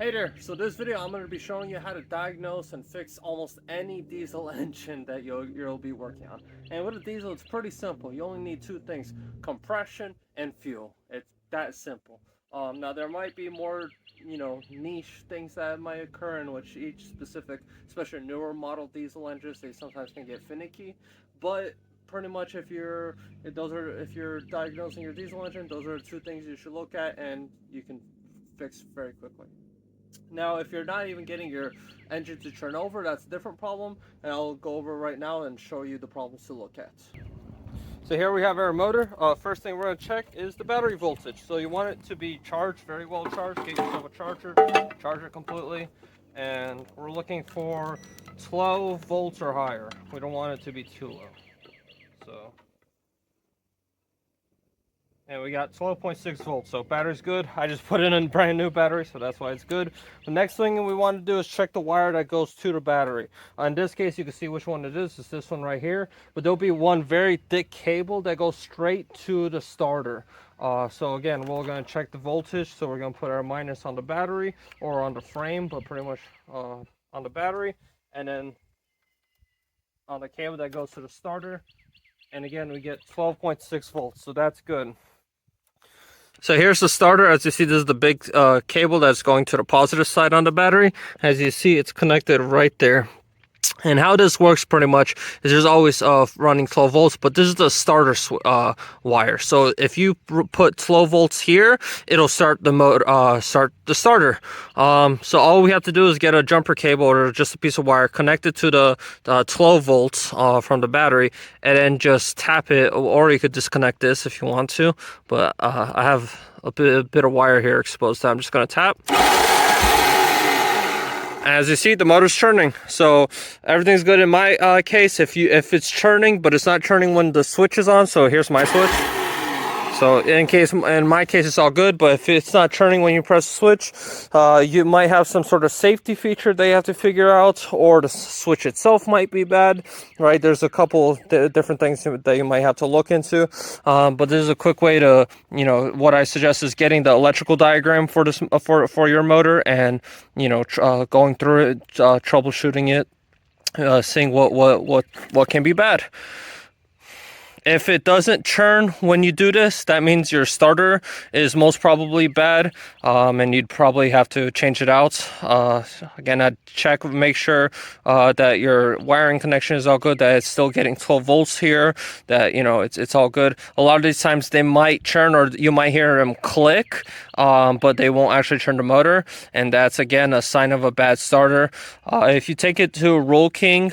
Hey there, so this video I'm going to be showing you how to diagnose and fix almost any diesel engine that you'll be working on. And with a diesel it's pretty simple. You only need two things: compression and fuel. It's that simple. Now there might be more, niche things that might occur in which each specific, especially newer model diesel engines, they sometimes can get finicky. But pretty much if you're diagnosing your diesel engine, those are the two things you should look at and you can fix very quickly. Now, if you're not even getting your engine to turn over, that's a different problem, and I'll go over right now and show you the problems to look at. So here we have our motor. First thing we're going to check is the battery voltage. So you want it to be charged, very well charged. Get yourself a charger, charge it completely, and we're looking for 12 volts or higher. We don't want it to be too low. And we got 12.6 volts, so battery's good. I just put in a brand new battery, so that's why it's good. The next thing we want to do is check the wire that goes to the battery. In this case, you can see which one it is. It's this one right here. But there'll be one very thick cable that goes straight to the starter. So again, we're going to check the voltage. So we're going to put our minus on the battery or on the frame, but pretty much on the battery. And then on the cable that goes to the starter. And again, we get 12.6 volts, so that's good. So here's the starter. As you see, this is the big cable that's going to the positive side on the battery. As you see, it's connected right there. And how this works pretty much is there's always running 12 volts, but this is the starter wire. So if you put 12 volts here, it'll start the motor, start the starter. So all we have to do is get a jumper cable or just a piece of wire, connect it to the 12 volts from the battery, and then just tap it. Or you could disconnect this if you want to. But I have a bit of wire here exposed, so I'm just going to tap. As you see, the motor's churning, so everything's good in my case. If it's churning, but it's not churning when the switch is on, so here's my switch. So in my case, it's all good. But if it's not churning when you press the switch, you might have some sort of safety feature they have to figure out, or the switch itself might be bad, right? There's a couple different things that you might have to look into. But this is a quick way to, what I suggest is getting the electrical diagram for this for your motor, and going through it, troubleshooting it, seeing what can be bad. If it doesn't churn when you do this, that means your starter is most probably bad, and you'd probably have to change it out. Again, I'd check, make sure that your wiring connection is all good, that it's still getting 12 volts here, that it's all good. A lot of these times they might churn, or you might hear them click, but they won't actually turn the motor, and that's again a sign of a bad starter. If you take it to AutoZone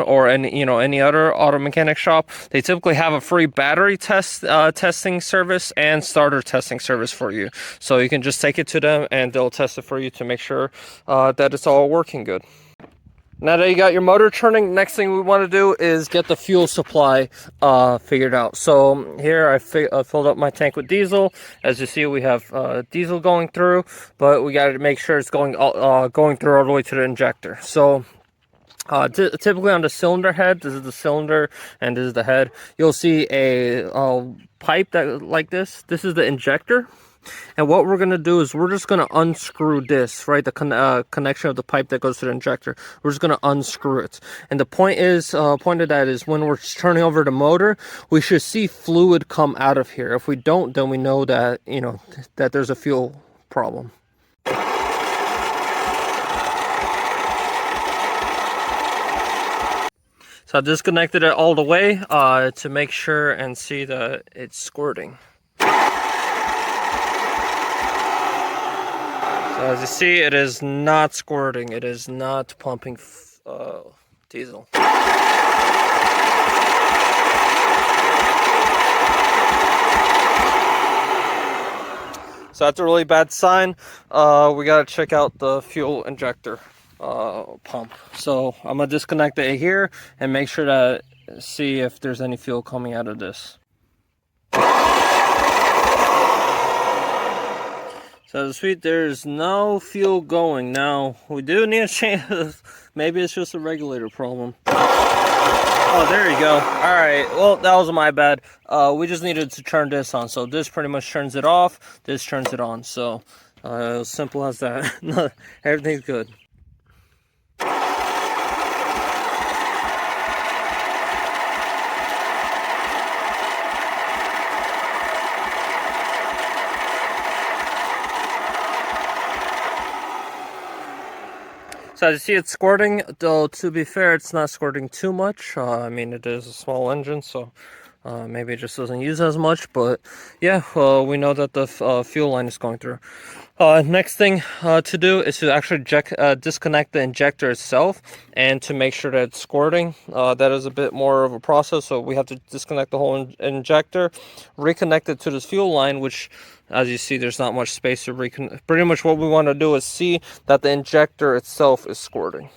or any other auto mechanic shop, they typically have a free battery testing service and starter testing service for you. So you can just take it to them and they'll test it for you to make sure that it's all working good. Now that you got your motor churning, next thing we want to do is get the fuel supply figured out. So here I filled up my tank with diesel. As you see, we have diesel going through, but we got to make sure it's going through all the way to the injector. So typically on the cylinder head, this is the cylinder and this is the head, you'll see a pipe that like this. This is the injector, and what we're going to do is we're just going to unscrew this, right, the connection of the pipe that goes to the injector. We're just going to unscrew it, and the point of that is when we're turning over the motor, we should see fluid come out of here. If we don't, then we know that that there's a fuel problem. So I disconnected it all the way to make sure and see that it's squirting. So as you see, it is not squirting. It is not pumping diesel. So that's a really bad sign. We gotta check out the fuel injector pump. So I'm gonna disconnect it here and make sure to see if there's any fuel coming out of this. So as you see, there's no fuel going. Now we do need to change. Maybe it's just a regulator problem. Oh, there you go. Alright, well, that was my bad. We just needed to turn this on. So this pretty much turns it off. This turns it on. So As simple as that. No, everything's good. So as you see, it's squirting, though to be fair, it's not squirting too much. I mean, it is a small engine, so maybe it just doesn't use as much, but yeah, we know that the fuel line is going through. Next thing to do is to actually disconnect the injector itself and to make sure that it's squirting. That is a bit more of a process, so we have to disconnect the whole injector, reconnect it to this fuel line, which, as you see, there's not much space to reconnect. Pretty much what we want to do is see that the injector itself is squirting.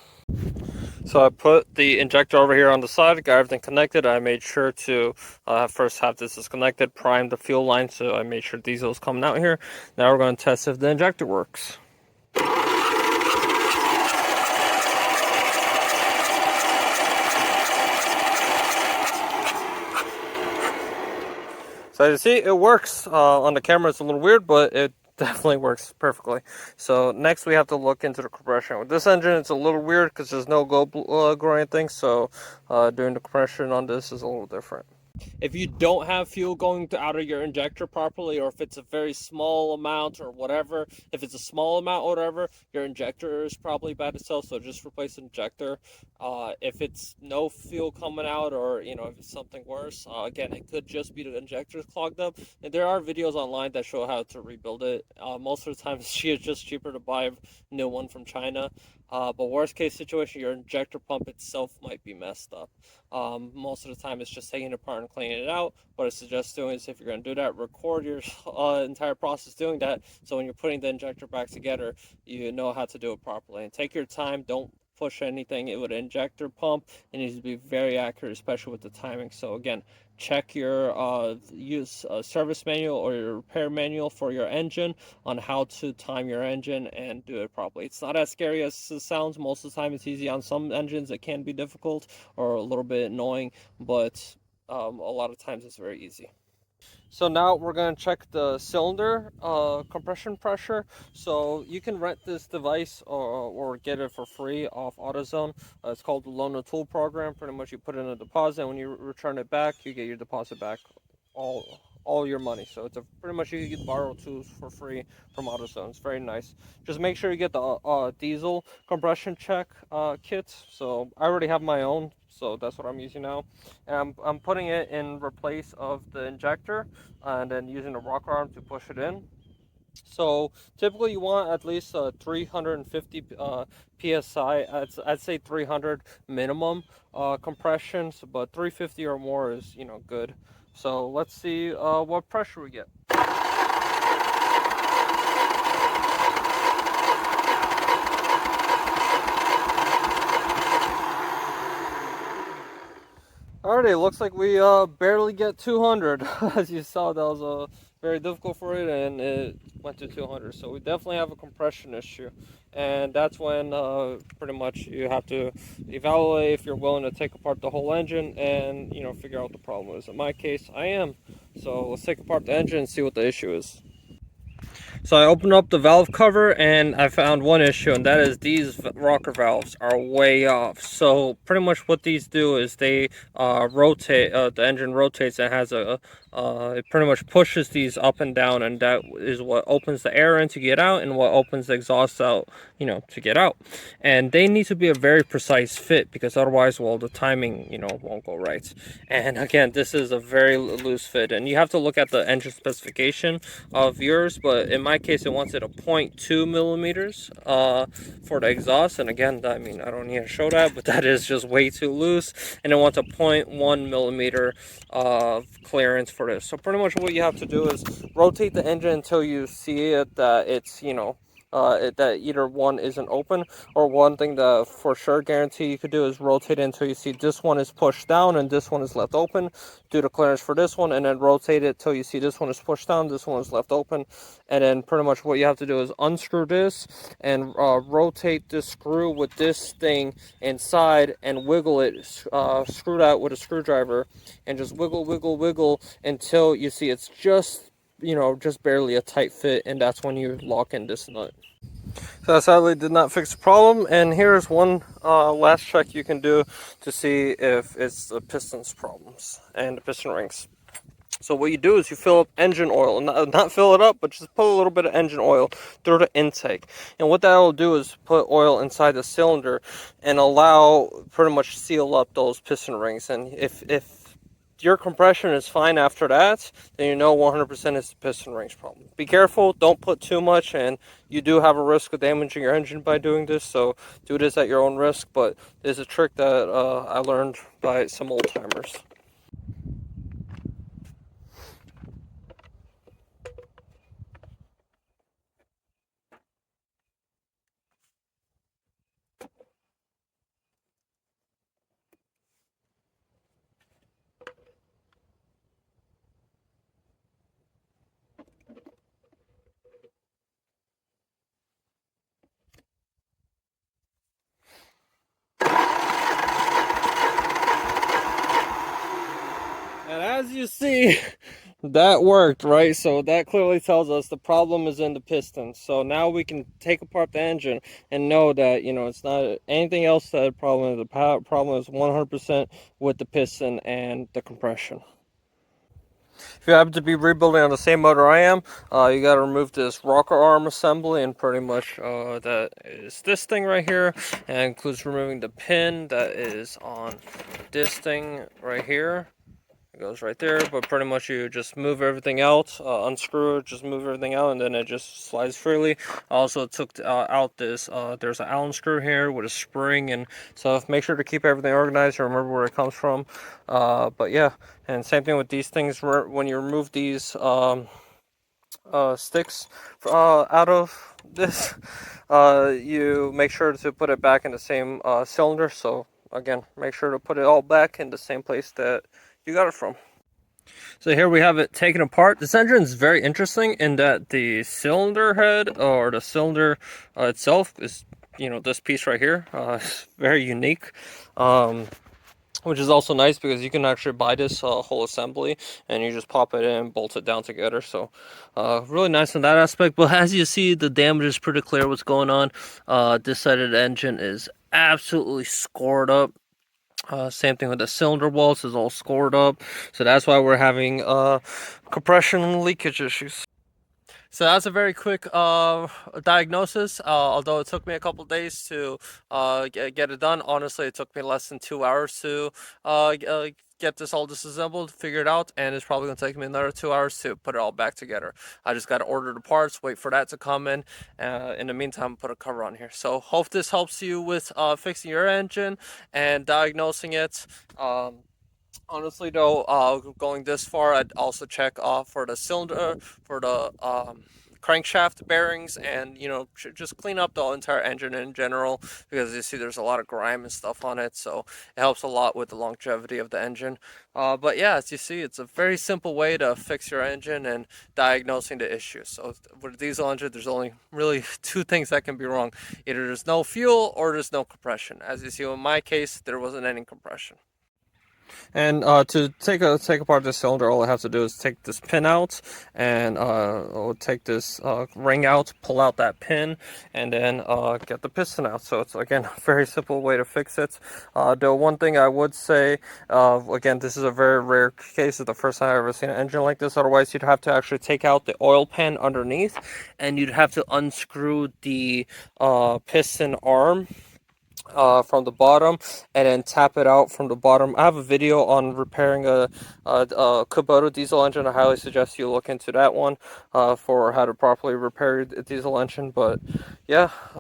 So I put the injector over here on the side, got everything connected. I made sure to first have this disconnected, prime the fuel line, so I made sure diesel is coming out here. Now we're going to test if the injector works. So as you see, it works. On the camera it's a little weird, but it definitely works perfectly. So next we have to look into the compression. With this engine, it's a little weird because there's no go or anything, so doing the compression on this is a little different. If you don't have fuel going out of your injector properly, or if it's a very small amount or whatever, if it's a small amount or whatever, your injector is probably bad itself, so just replace the injector. If it's no fuel coming out, or if it's something worse, again, it could just be the injector's clogged up. And there are videos online that show how to rebuild it. Most of the time it's just cheaper to buy a new one from China. But worst case situation, your injector pump itself might be messed up. Most of the time it's just taking it apart and cleaning it out. What I suggest doing is, if you're going to do that, record your entire process doing that, so when you're putting the injector back together, you know how to do it properly. And take your time, don't push anything with an injector pump. It needs to be very accurate, especially with the timing. So again, check your use service manual or your repair manual for your engine on how to time your engine and do it properly. It's not as scary as it sounds. Most of the time it's easy. On some engines it can be difficult or a little bit annoying, but a lot of times it's very easy. So now we're going to check the cylinder compression pressure. So you can rent this device or get it for free off AutoZone. It's called the Loan a Tool program. Pretty much you put in a deposit, and when you return it back, you get your deposit back, all your money. So it's pretty much you can borrow tools for free from AutoZone. It's very nice. Just make sure you get the diesel compression check kits. So I already have my own, so that's what I'm using now. And I'm putting it in replace of the injector, and then using a rocker arm to push it in. So typically you want at least 350 psi. I'd say 300 minimum compressions, but 350 or more is good. So let's see what pressure we get. Alrighty, looks like we barely get 200. As you saw, that was very difficult for it, and it went to 200. So we definitely have a compression issue, and that's when pretty much you have to evaluate if you're willing to take apart the whole engine and figure out what the problem is. In my case, I am. So let's take apart the engine and see what the issue is. So I opened up the valve cover and I found one issue, and that is these rocker valves are way off. So pretty much what these do is they rotate, the engine rotates and has it pretty much pushes these up and down, and that is what opens the air in to get out and what opens the exhaust out, to get out. And they need to be a very precise fit, because otherwise, well, the timing, won't go right. And again, this is a very loose fit, and you have to look at the engine specification of yours, but in my case it wants it a 0.2 millimeters for the exhaust. And again, I mean, I don't need to show that, but that is just way too loose. And it wants a 0.1 millimeter clearance for this. So pretty much what you have to do is rotate the engine until you see it that it's that either one isn't open, or one thing that for sure guarantee you could do is rotate it until you see this one is pushed down and this one is left open. Do the clearance for this one, and then rotate it till you see this one is pushed down, this one is left open. And then pretty much what you have to do is unscrew this and rotate this screw with this thing inside and wiggle it, screw that with a screwdriver, and just wiggle until you see it's just just barely a tight fit, and that's when you lock in this nut. So that sadly did not fix the problem, and here's one last check you can do to see if it's the piston's problems and the piston rings. So what you do is you fill up engine oil, not fill it up, but just put a little bit of engine oil through the intake. And what that will do is put oil inside the cylinder and allow, pretty much seal up those piston rings. And if your compression is fine after that, then you know 100% it's the piston rings problem. Be careful, don't put too much, and you do have a risk of damaging your engine by doing this, so do this at your own risk. But there's a trick that I learned by some old timers. And as you see, that worked, right? So that clearly tells us the problem is in the piston. So now we can take apart the engine and know that, it's not anything else that the problem is. The problem is 100% with the piston and the compression. If you happen to be rebuilding on the same motor I am, you got to remove this rocker arm assembly, and pretty much that is this thing right here, and includes removing the pin that is on this thing right here. It goes right there, but pretty much you just move everything out, unscrew it, just move everything out, and then it just slides freely. I also took out this, there's an Allen screw here with a spring and stuff. Make sure to keep everything organized and remember where it comes from. But yeah, and same thing with these things. When you remove these sticks out of this, you make sure to put it back in the same cylinder. So again, make sure to put it all back in the same place that you got it from. So here we have it taken apart. This engine is very interesting in that the cylinder head, or the cylinder itself, is this piece right here. It's very unique, which is also nice because you can actually buy this whole assembly and you just pop it in, bolt it down together. So really nice in that aspect. But as you see, the damage is pretty clear what's going on. This side of the engine is absolutely scored up. Same thing with the cylinder walls, is all scored up, so that's why we're having compression leakage issues. So that's a very quick diagnosis. Although it took me a couple days to get it done. Honestly, it took me less than 2 hours to get this all disassembled, figure it out, and it's probably going to take me another 2 hours to put it all back together. I just got to order the parts, wait for that to come in. In the meantime, put a cover on here. So hope this helps you with fixing your engine and diagnosing it. Honestly though, going this far, I'd also check for the cylinder, for the crankshaft bearings, and just clean up the entire engine in general, because you see there's a lot of grime and stuff on it, so it helps a lot with the longevity of the engine. But yeah, as you see, it's a very simple way to fix your engine and diagnosing the issue. So with a diesel engine, there's only really two things that can be wrong. Either there's no fuel or there's no compression. As you see in my case, there wasn't any compression. And to take apart this cylinder, all I have to do is take this pin out, and I'll take this ring out, pull out that pin, and then get the piston out. So it's, again, a very simple way to fix it. The one thing I would say, again, this is a very rare case. It's the first time I've ever seen an engine like this. Otherwise, you'd have to actually take out the oil pan underneath, and you'd have to unscrew the piston arm from the bottom, and then tap it out from the bottom. I have a video on repairing a Kubota diesel engine. I highly suggest you look into that one for how to properly repair a diesel engine. But yeah.